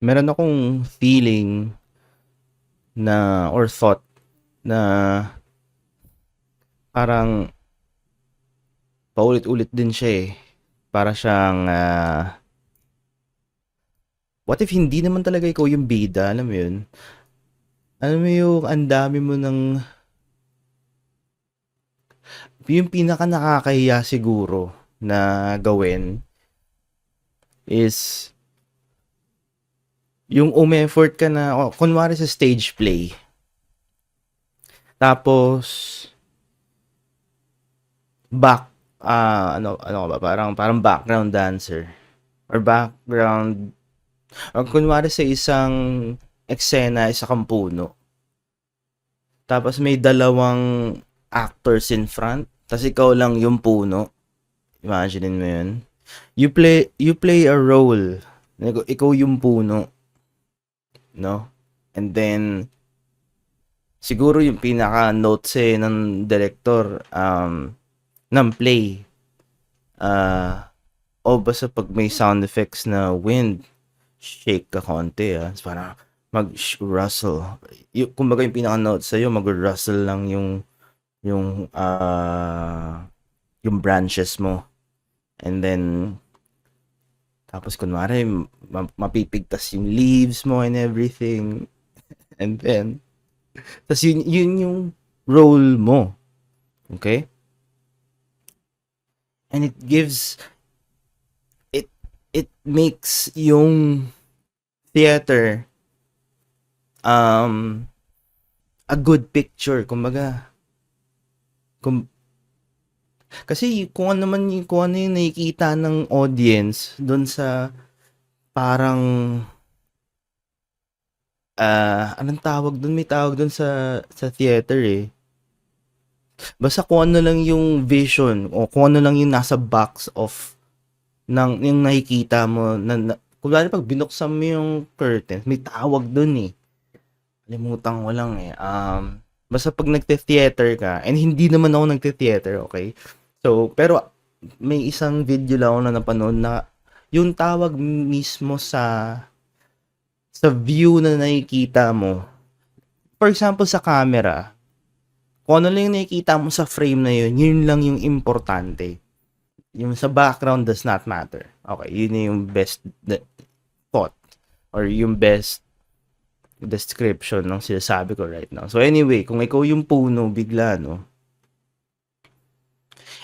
Meron akong feeling na or thought na parang paulit-ulit din siya eh. Para siyang, what if hindi naman talaga ikaw yung bida, alam mo yun? Alam mo yung ang dami mo ng, yung pinaka nakakahiya siguro na gawin is yung umeffort ka na, kunwari sa stage play. Tapos, back, ano ka ba, parang background dancer. Or background kunwari sa isang eksena, isa kang puno. Tapos may dalawang actors in front. Tapos ikaw lang yung puno. Imagine mo yun. You play a role. Ikaw yung puno. No? And then, siguro yung pinaka notes ng director ng play. Basta pag may sound effects na wind, shake ka konti parang mag-rustle. Kumbaga yung pinaka-note sa'yo, mag-rustle lang yung branches mo. And then, tapos kunwari, mapipigtas yung leaves mo and everything. And then, tas yun yung role mo. Okay? And it, it makes yung theater a good picture, kumbaga. Kum, kasi kung ano yung nakikita ng audience doon sa parang anong tawag doon? May tawag doon sa theater eh. Basta kung ano lang yung vision o kung ano lang yung nasa box of ng yung nakikita mo kunwari pag binuksan mo yung curtain, may tawag doon eh. Kalimutan ko lang eh. Basta pag nagte-theater ka, and hindi naman ako nagte-theater, okay? So, pero may isang video lang ako na napanood na yung tawag mismo sa view na nakikita mo. For example, sa camera, kung ano lang yung nakikita mo sa frame na yun, yun lang yung importante. Yung sa background does not matter. Okay, yun yung best thought or yung best description ng sinasabi ko right now. So anyway, kung ikaw yung puno bigla, no?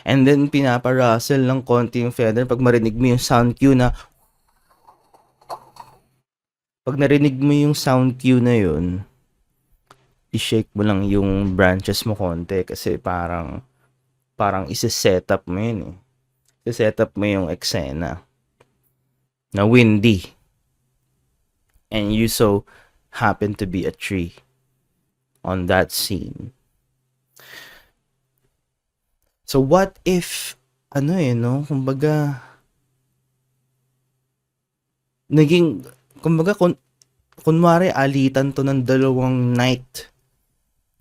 And then pinapa-rustle ng konti yung feather pag marinig mo yung sound cue na pag narinig mo yung sound cue na yun, i-shake mo lang yung branches mo konti kasi parang isi-set up mo yun eh. I-set up mo yung eksena na windy and you so happen to be a tree on that scene. So what if no, kumbaga naging kumbaga kunwari alitan to ng dalawang knight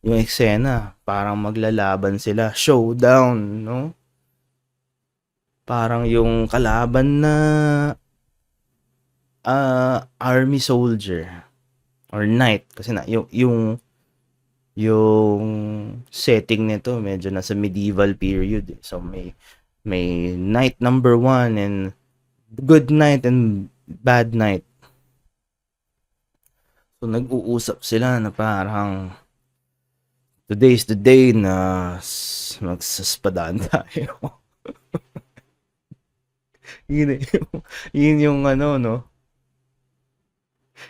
yung eksena, parang maglalaban sila, showdown, no? Parang yung kalaban na army soldier or knight kasi na yung setting nito medyo nasa medieval period eh. So may knight number 1 and good knight and bad knight. So nag-uusap sila na parang today's the day na magsaspadaan tayo. yun yung ano, no?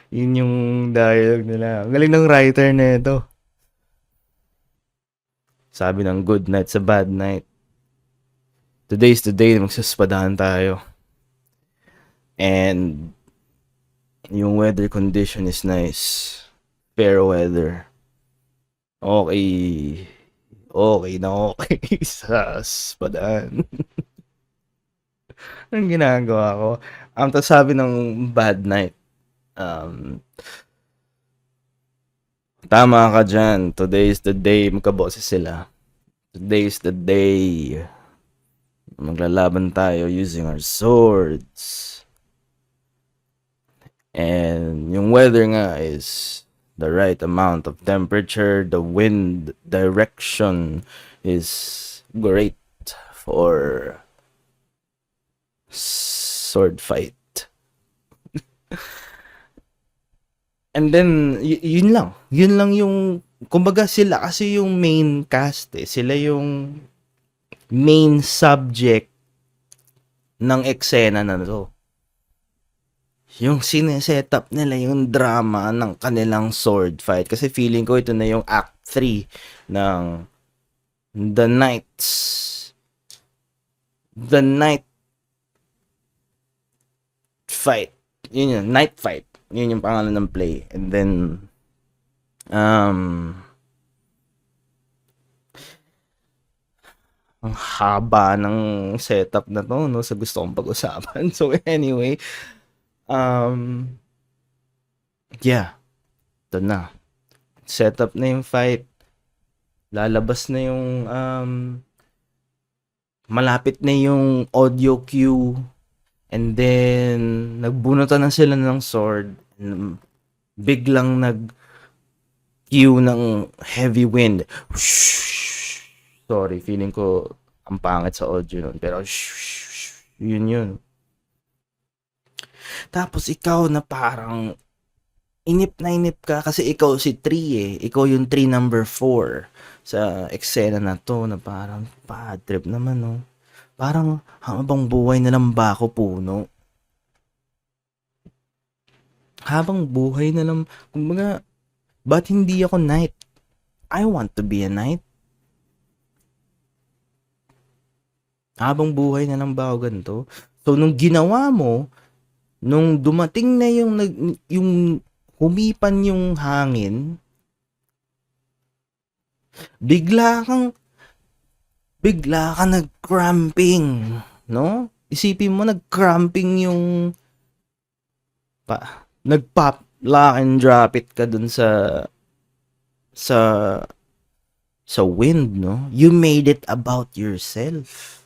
Yun yung dialogue nila. Ang galing ng writer na ito. Sabi ng good night sa bad night. Today's the day na magsaspadaan tayo. And yung weather condition is nice. Fair weather. Okay. Okay na okay sa spadaan. Anong ginagawa ko? Tapos sabi ng bad night, tama ka dyan. Today is the day. Magkaboses sila. Today is the day. Maglalaban tayo using our swords. And yung weather nga is the right amount of temperature, the wind direction is great for sword fight. And then yun lang. Yun lang yung kumbaga sila kasi yung main cast eh. Sila yung main subject ng eksena na to. Yung sineset nila yung drama ng kanilang sword fight. Kasi feeling ko ito na yung act 3 ng The Knights. The Night Fight. Yun yun. Night Fight. Yun yung pangalan ng play. And then, ang haba ng setup na to, no? Sa gusto kong pag-usapan. So, anyway, yeah. Ito na. Setup na yung fight. Lalabas na yung, malapit na yung audio cue. And then, nagbunutan na sila ng sword. And biglang nag-cue ng heavy wind. Sorry, feeling ko ang pangit sa audio nun. Pero, yun. Tapos ikaw na parang inip na inip ka kasi ikaw si 3 eh. Ikaw yung 3 number 4 sa eksena na to na parang bad trip naman no. Parang habang buhay na lang ba ako puno? Habang buhay na lang, kumbaga, ba't hindi ako knight? I want to be a knight. Habang buhay na lang ba ako ganito? So, nung ginawa mo, nung dumating na yung humipan yung hangin, bigla kang nag-cramping, no? Isipin mo, nag-cramping yung nag-pop, lock and drop it ka dun sa wind, no? You made it about yourself.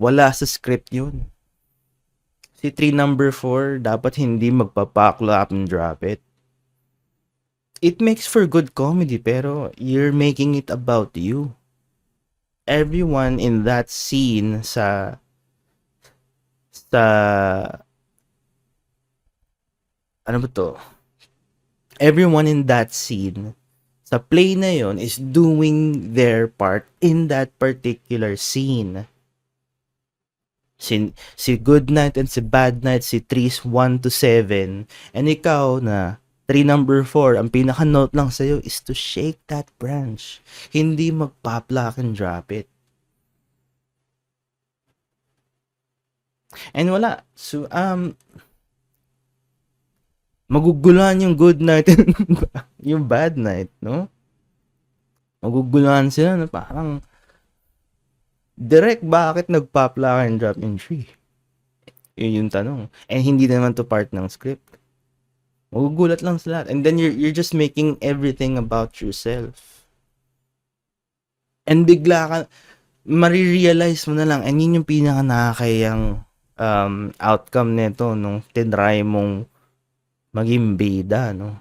Wala sa script yun. Si 3 number 4, dapat hindi magpa-pack, lock and drop it. It makes for good comedy, pero you're making it about you. Everyone in that scene ano ba to? Everyone in that scene sa play na yon is doing their part in that particular scene. Si Good Night and si Bad Night, si 3's 1 to 7, and ikaw na 3 number 4, ang pinaka-note lang sa'yo is to shake that branch. Hindi mag-pop, lock, and drop it. And wala. So, maguguluhan yung Good Night and yung Bad Night, no? Maguguluhan sila na parang direct bakit nag-pop, lock, and drop in 3? Yun yung tanong. And hindi naman to part ng script. Magugulat lang sila. And then you're just making everything about yourself. And bigla ka, marirealize mo na lang, and yun yung pinaka nakakayang outcome nito nung tinry mong maging bida, no?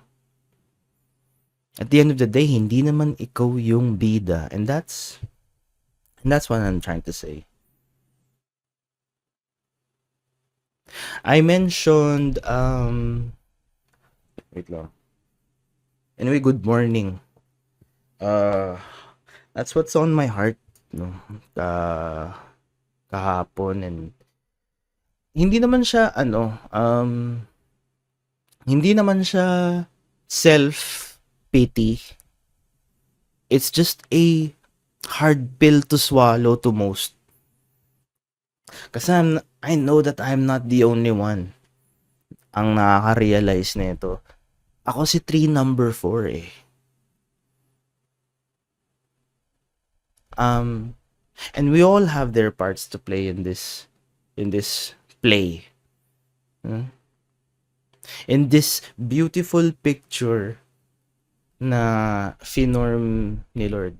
At the end of the day, hindi naman ikaw yung bida. And that's what I'm trying to say. I mentioned, wait lang. Anyway, good morning. That's what's on my heart, no? Kahapon, and hindi naman siya hindi naman siya self-pity. It's just a hard pill to swallow to most. Kasi I know that I'm not the only one ang nakaka-realize nito. Ako si 3 number 4 eh. And we all have their parts to play in this play. In this beautiful picture na finorm ni Lord.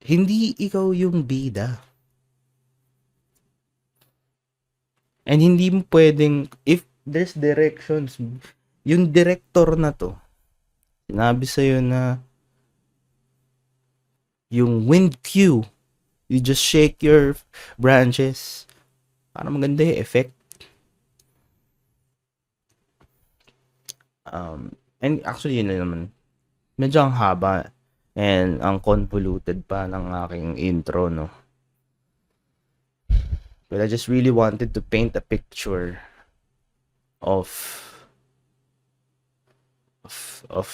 Hindi ikaw yung bida. And hindi mo pwedeng, if there's directions, yung director na to, sinabi sa'yo na yung wind cue, you just shake your branches para maganda yung effect. And actually, yun na naman. Medyo ang haba and ang convoluted pa ng aking intro, no? But I just really wanted to paint a picture of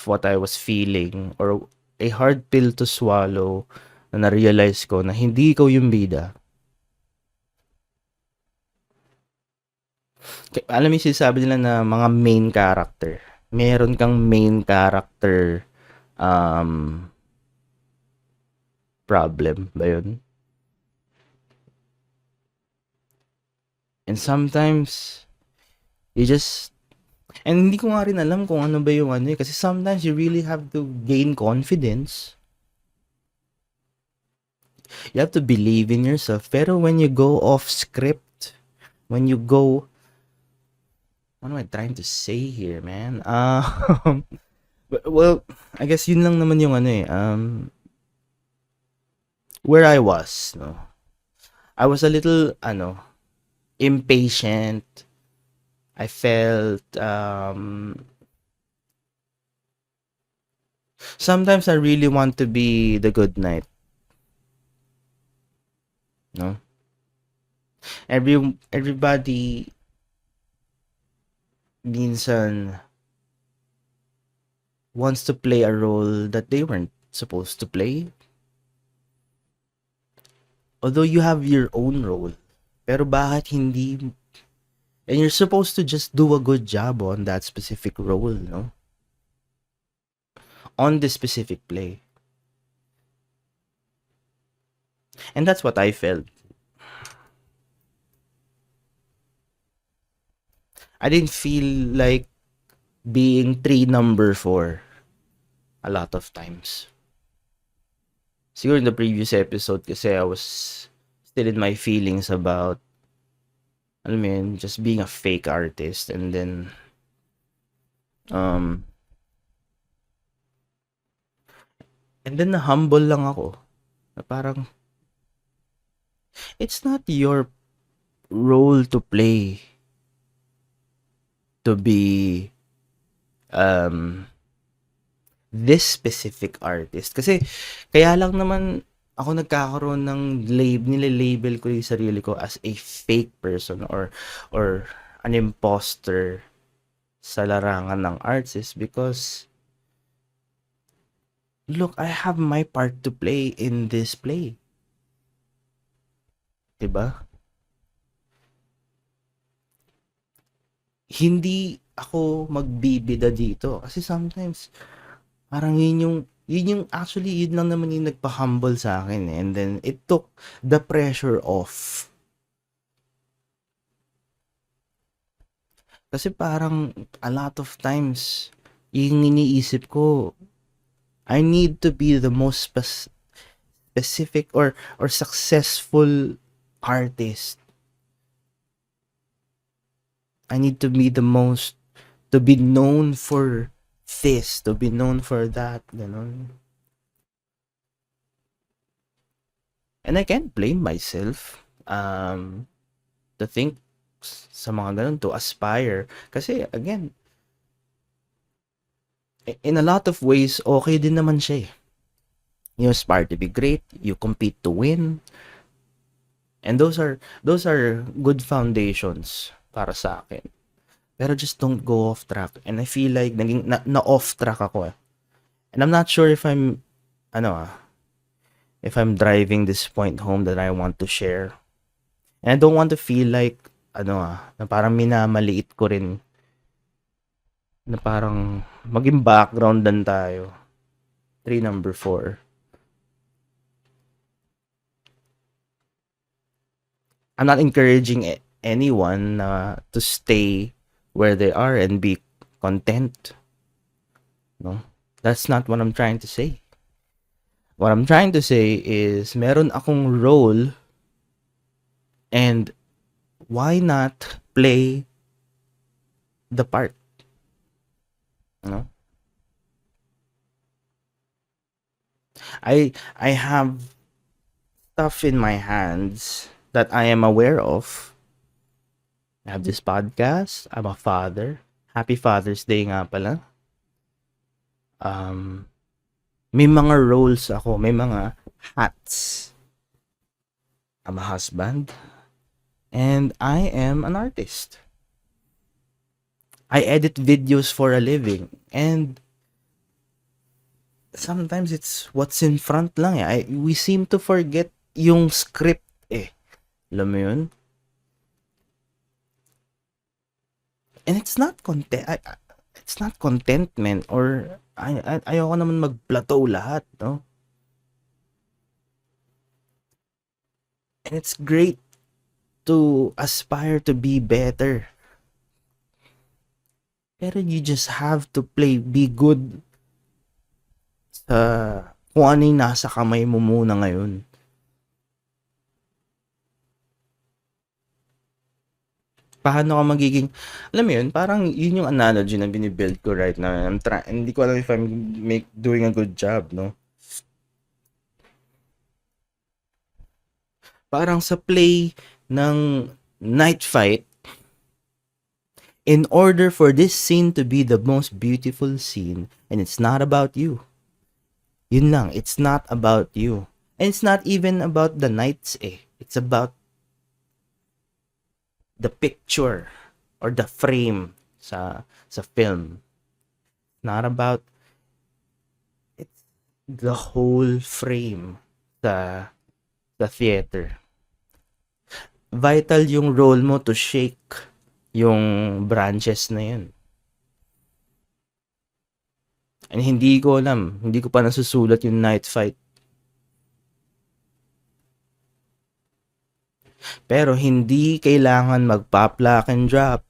what I was feeling, or a hard pill to swallow, na na-realize ko na hindi ikaw yung bida. Alam mo yung sinasabi nila na mga main character. Meron kang main character problem ba yun? And sometimes, you just, and hindi ko nga rin alam kung ano ba yung ano eh. Kasi sometimes you really have to gain confidence. You have to believe in yourself. Pero when you go off script, when you go, what am I trying to say here, man? Well, I guess yun lang naman yung ano eh. Where I was, no? I was a little, impatient. I felt, sometimes I really want to be the good knight. No? Everybody minsan wants to play a role that they weren't supposed to play. Although you have your own role. Pero bakit hindi, and you're supposed to just do a good job on that specific role, no? On this specific play. And that's what I felt. I didn't feel like being number 4 a lot of times. Siguro in the previous episode kasi I was still in my feelings about, alam mo yun, just being a fake artist, and then na-humble lang ako. Na parang, it's not your role to play to be this specific artist. Kasi kaya lang naman ako nagkakaroon ng nile-label ko yung sarili ko as a fake person or an imposter sa larangan ng arts is because look, I have my part to play in this play. Diba? Hindi ako magbibida dito kasi sometimes parang yun yung actually yun lang naman yung nagpa-humble sa akin eh. And then it took the pressure off. Kasi parang a lot of times yung iniisip ko, I need to be the most specific or successful artist. I need to be the most, to be known for this, to be known for that, ganun. And I can't blame myself to think sa mga ganun, to aspire. Kasi again, in a lot of ways, okay din naman siya eh. You aspire to be great, you compete to win. And those are good foundations para sa akin. Pero just don't go off track. And I feel like naging na off track ako eh. And I'm not sure if I'm if I'm driving this point home that I want to share. And I don't want to feel like na parang minamaliit ko rin, na parang maging background dan tayo. Number 4. I'm not encouraging anyone to stay where they are and be content. No? That's not what I'm trying to say. What I'm trying to say is meron akong role and why not play the part, no? I have stuff in my hands that I am aware of. I have this podcast. I'm a father. Happy Father's Day nga pala. Um, may mga roles ako, may mga hats. I'm a husband and I am an artist. I edit videos for a living and sometimes it's what's in front lang eh. We seem to forget yung script eh. Alam mo yun? And it's not contentment or ayoko naman mag-plateau lahat, no? And it's great to aspire to be better. Pero you just have to be good sa kung ano yung nasa kamay mo muna ngayon. Paano ka magiging, alam mo yun, parang yun yung analogy na binibuild ko right now. Hindi ko alam if I'm doing a good job, no? Parang sa play ng Night Fight, in order for this scene to be the most beautiful scene, and it's not about you. Yun lang, it's not about you. And it's not even about the knights eh. It's about the picture or the frame sa film. Not about it's the whole frame sa theater. Vital yung role mo to shake yung branches na yun. And hindi ko alam, hindi ko pa nasusulat yung Night Fight. Pero hindi kailangan magpa lock and drop.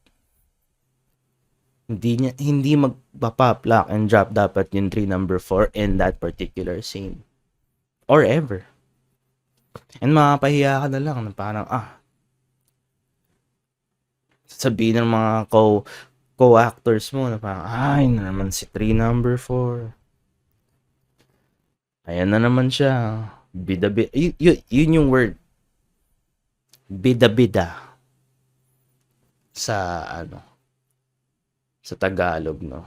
Hindi magpa lock and drop dapat yung 3 number 4 in that particular scene. Or ever. And makapahiya ka na lang na parang sabihin ng mga co-actors mo na parang ay na naman si 3 number 4. Ayan na naman siya. Bida-bida. Yun yung word. Bida-bida. Sa Tagalog, no?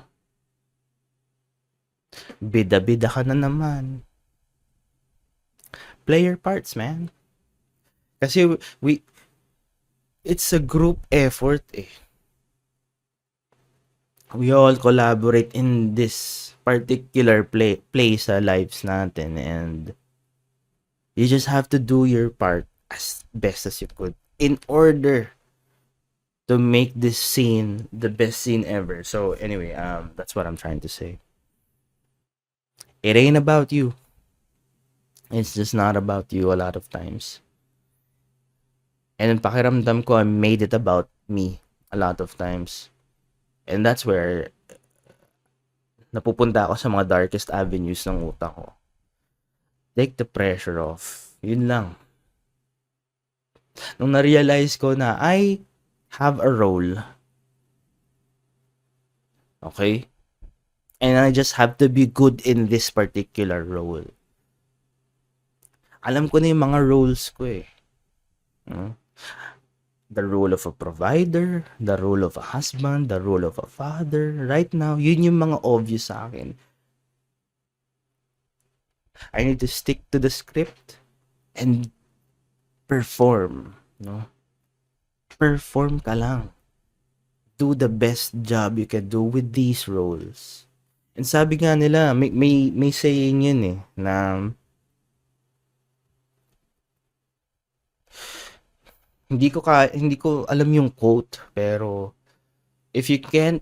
Bida-bida ka na naman. Play your parts, man. Kasi it's a group effort eh. We all collaborate in this particular play sa lives natin, and you just have to do your part as best as you could in order to make this scene the best scene ever. So anyway, that's what I'm trying to say. It ain't about you. It's just not about you a lot of times. And pakiramdam ko I made it about me a lot of times. And that's where napupunta ako sa mga darkest avenues ng utak ko. Take the pressure off. Yun lang. Nung na-realize ko na I have a role. Okay? And I just have to be good in this particular role. Alam ko na yung mga roles ko eh. The role of a provider, the role of a husband, the role of a father. Right now, yun yung mga obvious sa akin. I need to stick to the script and perform, no? Perform ka lang. Do the best job you can do with these roles. And sabi nga nila, may saying yun eh, na hindi ko alam yung quote, pero if you can't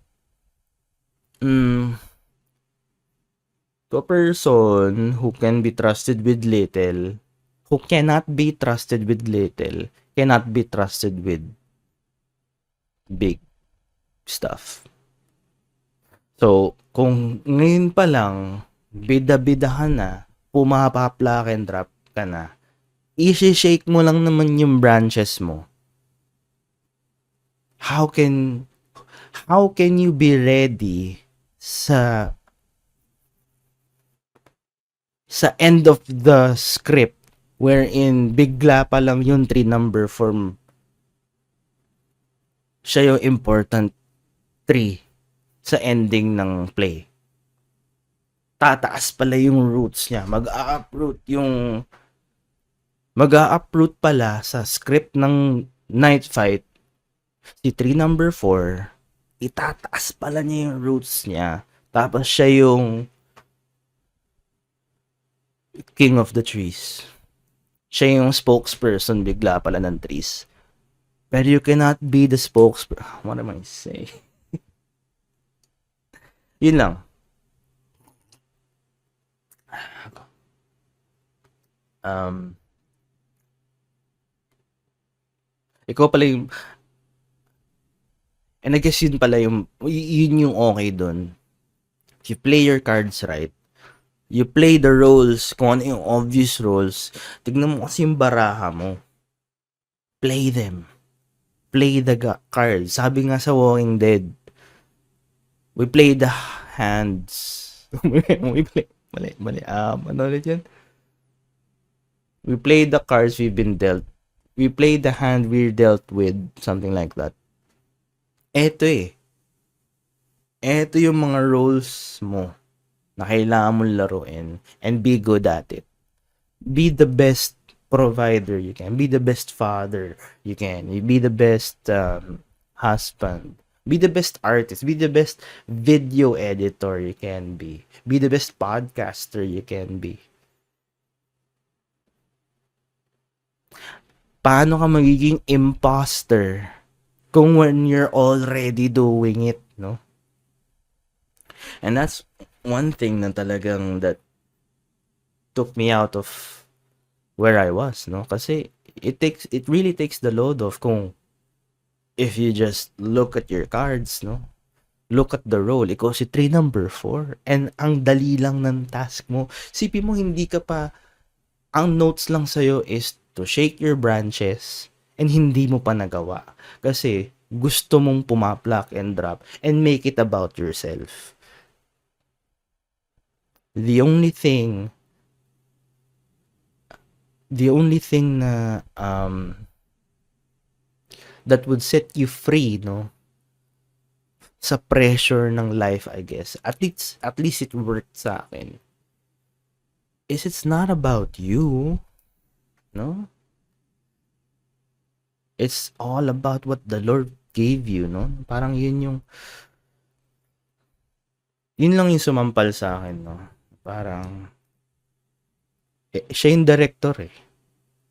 to a person who can be trusted with little, who cannot be trusted with little, cannot be trusted with big stuff. So, kung ngayon pa lang bida-bidahan na, pumapa-plug and drop ka na, i-shake mo lang naman yung branches mo. How can you be ready sa end of the script wherein bigla pa lang yung 3 number form, siya yung important 3 sa ending ng play. Tataas pala yung roots niya. Mag-a-uproot pala sa script ng Night Fight si 3 number 4. Itataas pala niya yung roots niya. Tapos siya yung king of the trees. Siya yung spokesperson bigla pala ng trees. Pero you cannot be the spokesperson. What am I saying? Yun lang. Ikaw pala yung, and I guess yun yung okay dun. If you play your cards right, you play the roles, kung ano yung obvious roles, tignan mo kasi yung baraha mo. Play them. Play the cards. Sabi nga sa Walking Dead, we play the hands. Mali. Ano ulit yun? We play the cards we've been dealt. We play the hand we're dealt with. Something like that. Eto yung mga roles mo na kailangan mong laruin and be good at it. Be the best provider you can. Be the best father you can. Be the best husband. Be the best artist. Be the best video editor you can be. Be the best podcaster you can be. Paano ka magiging imposter kung when you're already doing it, no? And that's one thing na talagang that took me out of where I was, no? Kasi it really takes the load off kung if you just look at your cards, no? Look at the role. Ikaw si 3 number 4 and ang dali lang ng task mo. Sipin mo hindi ka pa, ang notes lang sa'yo is to shake your branches and hindi mo pa nagawa. Kasi gusto mong pumaplak and drop and make it about yourself. The only thing na that would set you free, no, sa pressure ng life, I guess, at least it worked sa akin, is it's not about you, no? It's all about what the Lord gave you, no? Parang yun lang yung sumampal sa akin, no? Parang siya yung director eh.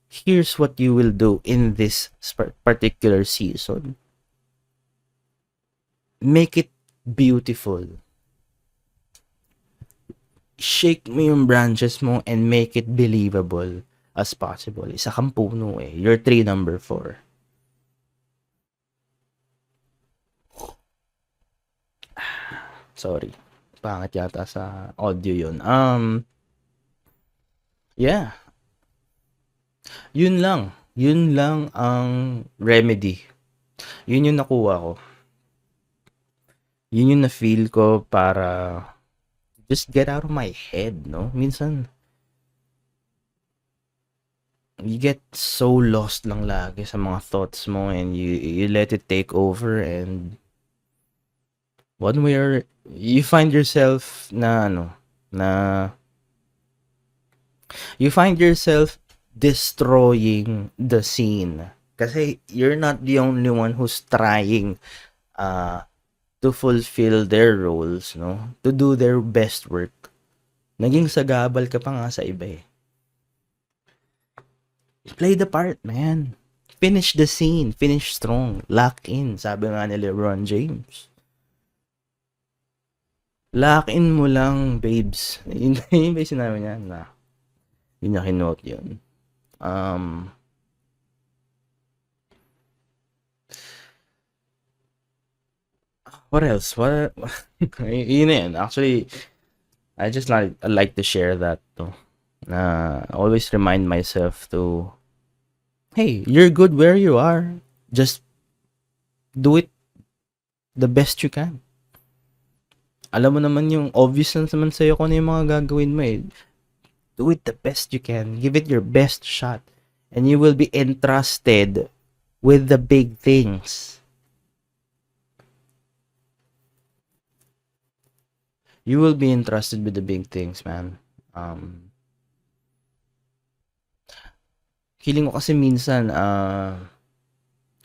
Here's what you will do in this particular season. Make it beautiful. Shake mo yung branches mo and make it believable as possible. Isa kang puno eh. You're 3 number 4. Sorry. Pangit yata sa audio yun. Yeah. Yun lang ang remedy. Yun yung nakuha ko. Yun yung na-feel ko para just get out of my head, no? Minsan, you get so lost lang lagi sa mga thoughts mo and you let it take over and one way or you find yourself you find yourself destroying the scene. Kasi you're not the only one who's trying to fulfill their roles, no? To do their best work. Naging sagabal ka pa nga sa iba eh. Play the part, man. Finish the scene. Finish strong. Lock in. Sabi nga ni LeBron James. Lock in mo lang, babes. Yun ba yung sinabi niya? Yun niya kinote yun. What else? Yun na yan. Actually, I like to share that to. Always remind myself to, hey, you're good where you are. Just do it the best you can. Alam mo naman yung obvious na naman sa'yo kung ano yung mga gagawin mo eh. Do it the best you can. Give it your best shot. And you will be entrusted with the big things. You will be entrusted with the big things, man. Feeling ko kasi minsan,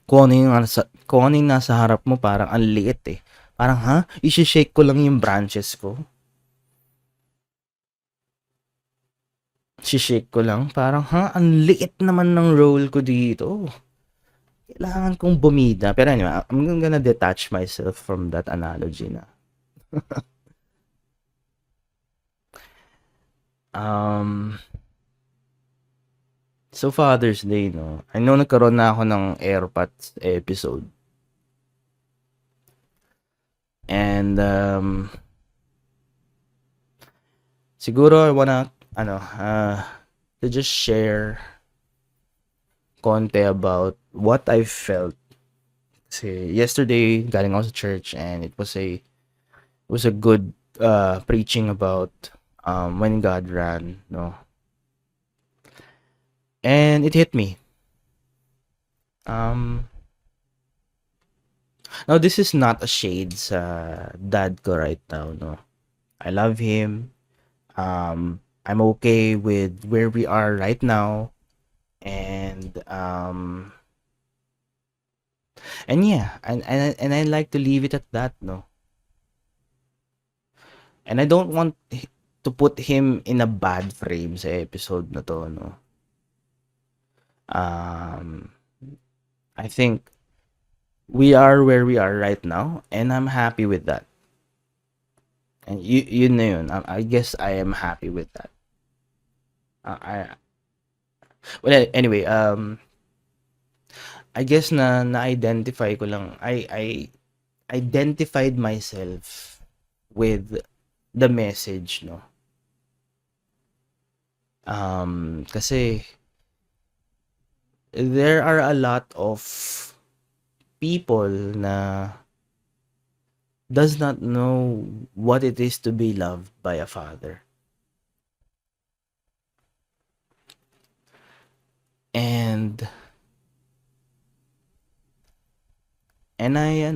kung ano yung nasa harap mo, parang ang liit eh. Parang, ha? I-shake ko lang yung branches ko. Shake ko lang. Parang, ha? Ang liit naman ng role ko dito. Kailangan kong bumida. Pero anyway, I'm gonna detach myself from that analogy na. So Father's Day, no? I know nagkaroon na ako ng AirPods episode. And, siguro I wanna, to just share konti about what I felt. Kasi yesterday, galing ako sa church and it was a good preaching about when God ran, no? And it hit me. Now this is not a shade sa dad ko right now, no? I love him. I'm okay with where we are right now. And yeah, and I like to leave it at that, no? And I don't want to put him in a bad frame sa episode na to, no? I think we are where we are right now, and I'm happy with that. And yun na yun. I guess I am happy with that. Well, anyway, I guess na-identify ko lang. I identified myself with the message, no? Kasi there are a lot of people na does not know what it is to be loved by a father. And I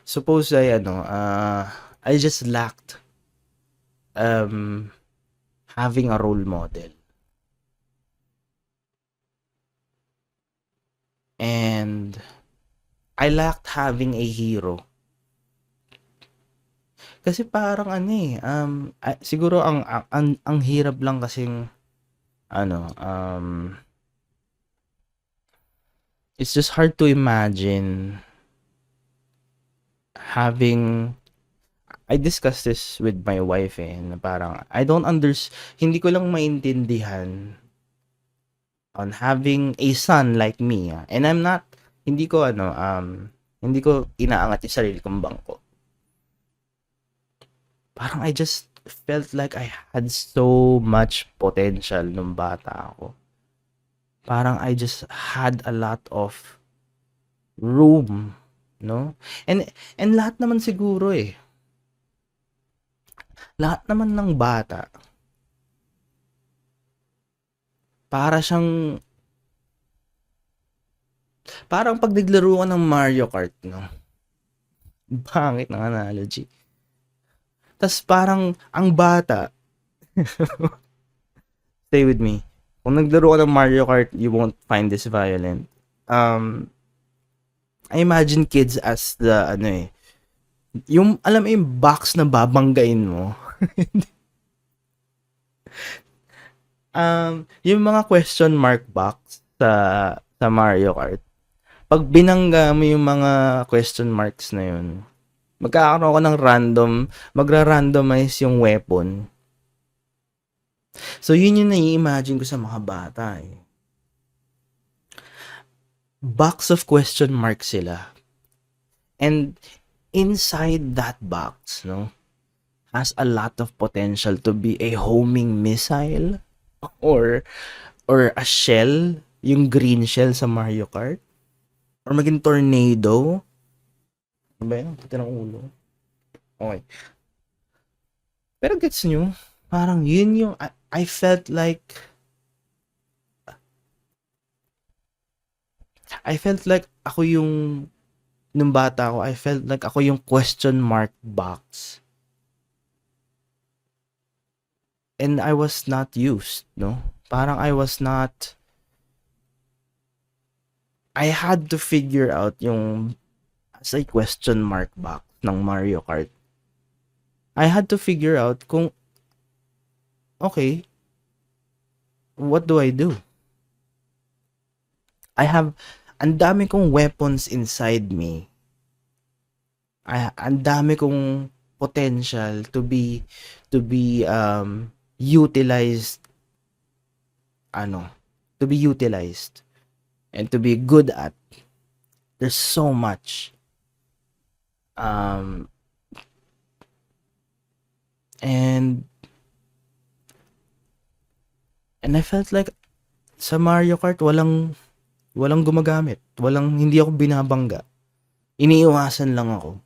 suppose I just lacked having a role model. And I lacked having a hero. Kasi parang siguro ang hirap lang kasing it's just hard to imagine having. I discussed this with my wife na parang hindi ko lang maintindihan on having a son like me. And I'm not, hindi ko inaangat yung sarili kong bangko. Parang I just felt like I had so much potential nung bata ako. Parang I just had a lot of room, no? And lahat naman siguro lahat naman ng bata parang pag naglaro ka ng Mario Kart, no? Pangit ng analogy. Tas parang ang bata stay with me. Kung naglaro ka ng Mario Kart, you won't find this violent. I imagine kids as the yung alam mo yung box na babanggain mo. Yung mga question mark box sa Mario Kart. Pag binangga mo yung mga question marks na yun, magkakaroon ka ng magra-randomize yung weapon. So yun yung nai-imagine ko sa mga bata Box of question marks sila. And inside that box, no, has a lot of potential to be a homing missile or a shell, yung green shell sa Mario Kart, or maging tornado. Ano ba yun? Kita ng ulo. Okay. Pero gets nyo, parang yun yung, I felt like, ako yung, nung bata ako, I felt like ako yung question mark box. And I was not used, no? Parang I was not, I had to figure out yung, as a question mark box ng Mario Kart. I had to figure out kung, okay, what do I do? I have, ang dami kong weapons inside me. Ang dami kong potential to be utilized, to be utilized and to be good at. There's so much. And I felt like sa Mario Kart walang gumagamit. Hindi ako binabangga. Iniiwasan lang ako.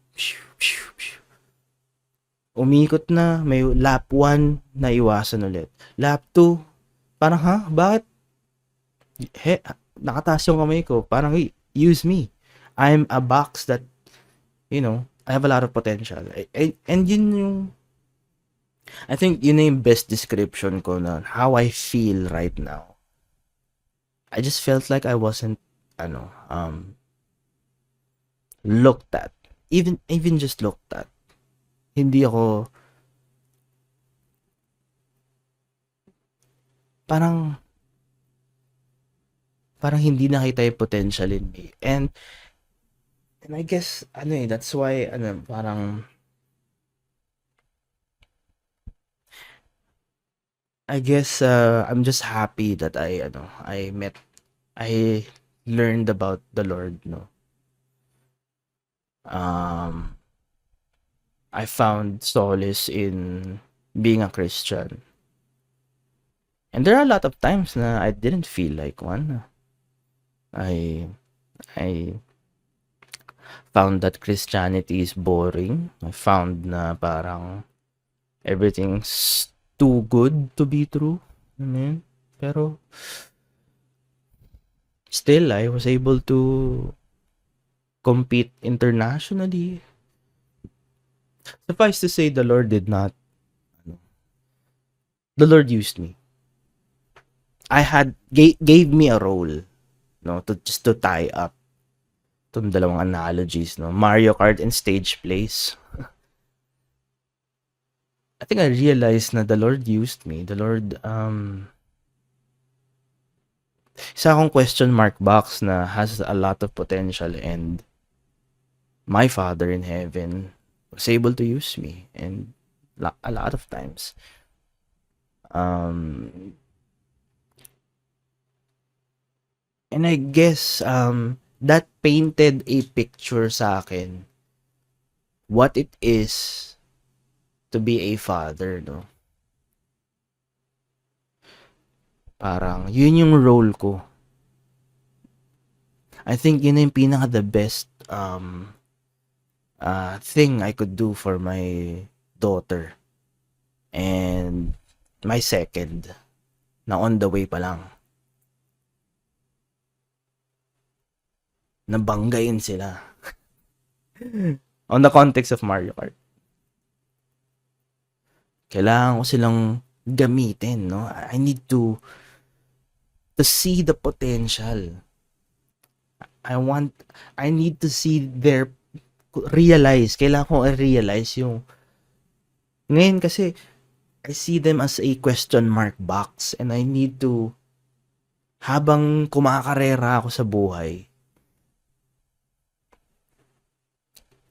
Umikot na, may lap 1, naiwasan ulit. Lap 2, parang bakit? Nakataas yung kamay ko. Parang, use me. I'm a box that, I have a lot of potential. And yun yung, I think yun yung best description ko na how I feel right now. I just felt like I wasn't, looked at. Even just looked at. Hindi ako, parang hindi nakita yung potential in me. And I guess, that's why, parang, I guess, I'm just happy that I learned about the Lord, no? I found solace in being a Christian. And there are a lot of times na I didn't feel like one. I found that Christianity is boring. I found na parang everything's too good to be true. Pero still, I was able to compete internationally. Suffice to say, the Lord did not. The Lord used me. Gave me a role, no, to tie up itong dalawang analogies, no, Mario Kart and stage plays. I think I realized na the Lord used me. The Lord, isa akong question mark box na has a lot of potential, and my Father in heaven was able to use me, and a lot of times. And I guess that painted a picture sa akin what it is to be a father, no? Parang yun yung role ko. I think yun yung pinaka the best thing I could do for my daughter. And my second na on the way pa lang. Nabanggain sila. On the context of Mario Kart. Kailangan ko silang gamitin, no? I need to see the potential. I need to see realize. Kailangan ko i-realize yung, ngayon kasi, I see them as a question mark box, and I need to, habang kumakarera ako sa buhay,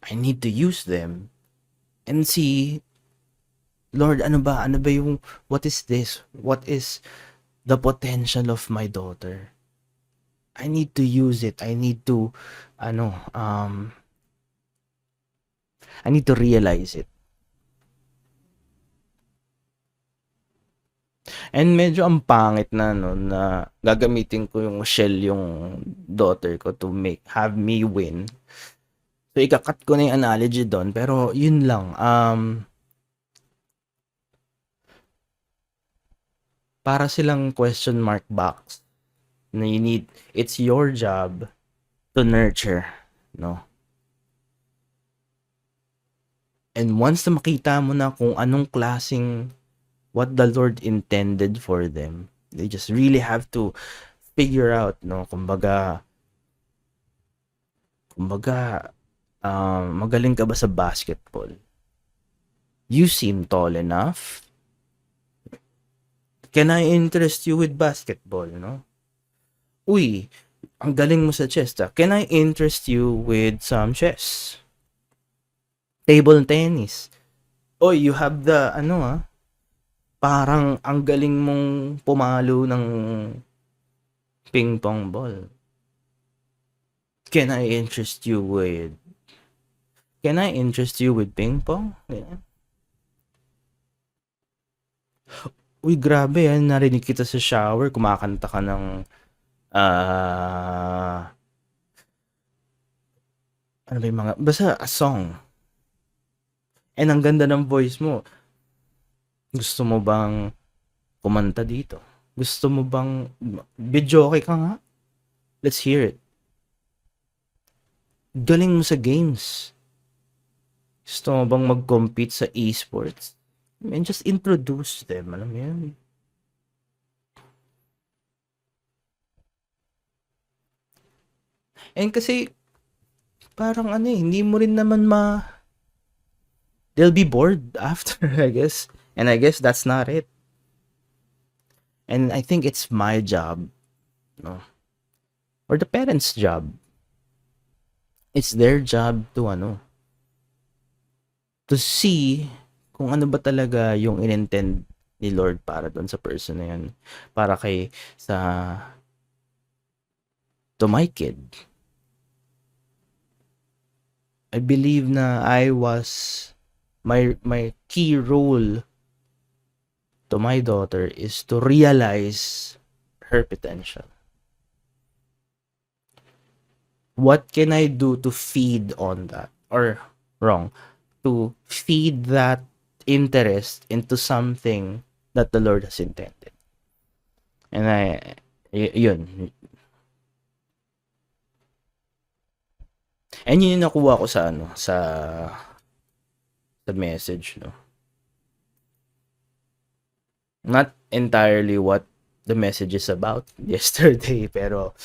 I need to use them and see, Lord, ano ba yung, what is this? What is the potential of my daughter? I need to use it. I need to, I need to realize it. And medyo ang pangit na, no, na gagamitin ko yung shell yung daughter ko to have me win. So, ikakat ko na yung analogy doon. Pero, yun lang. Para silang question mark box na it's your job to nurture, no? And once na makita mo na kung anong klaseng what the Lord intended for them, they just really have to figure out, no? Kumbaga, magaling ka ba sa basketball? You seem tall enough. Can I interest you with basketball, no? Uy, ang galing mo sa chess, Can I interest you with some chess? Table tennis. Oy, you have the, parang ang galing mong pumalo ng ping pong ball. Can I interest you with ping pong? Yeah. Uy, grabe yan. Narinig kita sa shower. Kumakanta ka ng ano ba yung mga, basta a song. And ang ganda ng voice mo. Gusto mo bang kumanta dito? Gusto mo bang video okay ka nga? Let's hear it. Galing mo sa games. Gusto mo bang mag-compete sa esports? And just introduce them. Alam mo yan? And kasi, parang hindi mo rin naman they'll be bored after, I guess. And I guess that's not it. And I think it's my job, no? Or the parents' job. It's their job to see kung ano ba talaga yung inintend ni Lord para doon sa person na yun. Para to my kid. I believe na my key role to my daughter is to realize her potential. What can I do to feed on that? Or wrong, to feed that interest into something that the Lord has intended. And yun. And yun yung nakuha ko sa message, no? Not entirely what the message is about yesterday, pero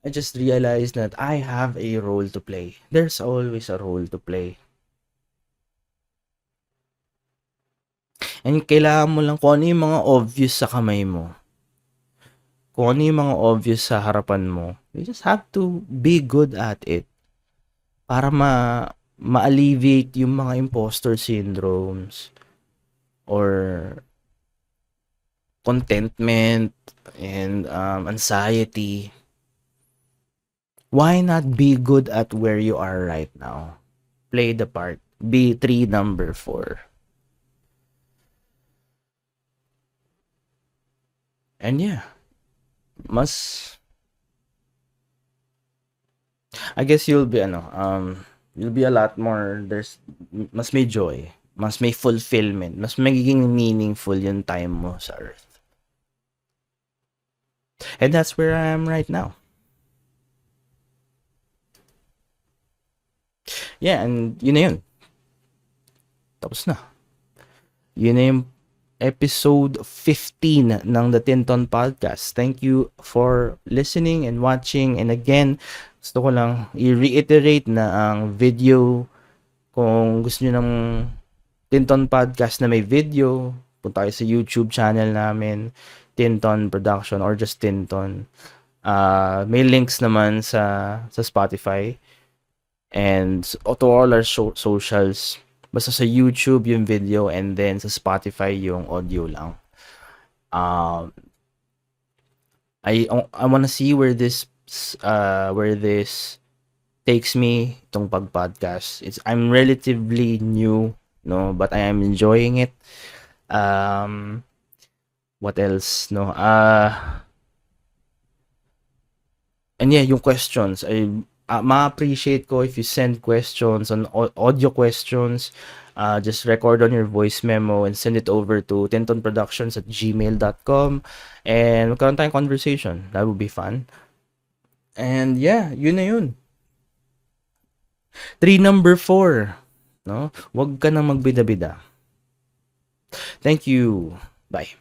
I just realized that I have a role to play. There's always a role to play. And kailangan mo lang kung ano yung mga obvious sa kamay mo. Kung ano yung mga obvious sa harapan mo. You just have to be good at it. Para ma-alleviate yung mga imposter syndromes or contentment and anxiety. Why not be good at where you are right now? Play the part. Be 3 number 4. And yeah, I guess you'll be a lot more, mas may joy, mas may fulfillment, mas magiging meaningful yung time mo sa earth. And that's where I am right now. Yeah, and yun na yun. Tapos na. Yun na yung episode 15 ng The Tinton Podcast. Thank you for listening and watching. And again, gusto ko lang i-reiterate na ang video, kung gusto nyo ng Tinton Podcast na may video, punta kayo sa YouTube channel namin, Tinton Production or just Tinton. May links naman sa Spotify and to all our socials. Basta sa YouTube yung video and then sa Spotify yung audio lang. I wanna see where this takes me, itong pag-podcast. I'm relatively new, no, but I am enjoying it. What else, no? And yeah, yung questions, ay ma-appreciate ko if you send questions on audio questions. Just record on your voice memo and send it over to tintonproductions@gmail.com and magkaroon tayong conversation. That would be fun. And yeah, yun na yun. Number 4, no? Huwag ka nang magbida-bida. Thank you. Bye.